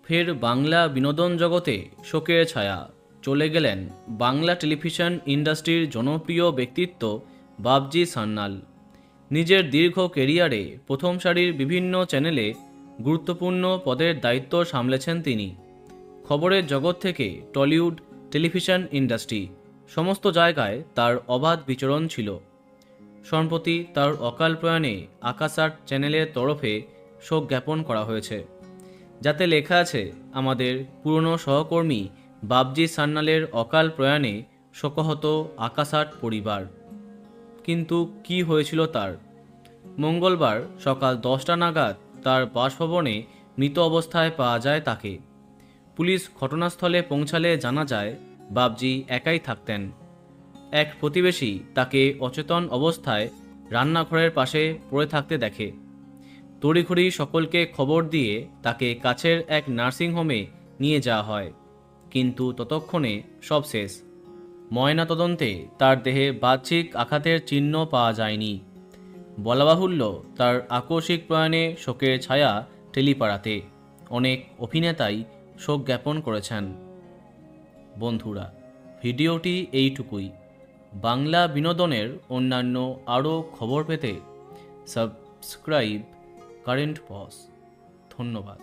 ফের বাংলা বিনোদন জগতে শোকের ছায়া। চলে গেলেন বাংলা টেলিভিশন ইন্ডাস্ট্রির জনপ্রিয় ব্যক্তিত্ব বাবজি সান্যাল। নিজের দীর্ঘ কেরিয়ারে প্রথম সারির বিভিন্ন চ্যানেলে গুরুত্বপূর্ণ পদের দায়িত্ব সামলেছেন তিনি। খবরের জগৎ থেকে টলিউড, টেলিভিশন ইন্ডাস্ট্রি সমস্ত জায়গায় তার অবাধ বিচরণ ছিল। সম্প্রতি তার অকাল প্রয়াণে আকাশ আট চ্যানেলের তরফে শোক জ্ঞাপন করা হয়েছে, যাতে লেখা আছে, আমাদের পুরনো সহকর্মী বাবজি সান্যালের অকাল প্রয়াণে শোকাহত আকাশ আট পরিবার। কিন্তু কি হয়েছিল তার? মঙ্গলবার সকাল 10টা নাগাদ তার বাসভবনে মৃত অবস্থায় পাওয়া যায় তাকে। পুলিশ ঘটনাস্থলে পৌঁছালে জানা যায় বাবজি একাই থাকতেন। এক প্রতিবেশী তাকে অচেতন অবস্থায় রান্নাঘরের পাশে পড়ে থাকতে দেখে। তড়িঘড়ি সকলকে খবর দিয়ে তাকে কাছের এক নার্সিংহোমে নিয়ে যাওয়া হয়, কিন্তু ততক্ষণে সব শেষ। ময়নাতদন্তে তার দেহে বাহ্যিক আঘাতের চিহ্ন পাওয়া যায়নি। বলা বাহুল্য, তার আকস্মিক প্রয়াণে শোকের ছায়া টেলিপাড়াতে। অনেক অভিনেতাই শোক জ্ঞাপন করেছেন। বন্ধুরা, ভিডিওটি এইটুকুই। বাংলা বিনোদনের অন্যান্য আরও খবর পেতে সাবস্ক্রাইব কারেন্ট পজ। ধন্যবাদ।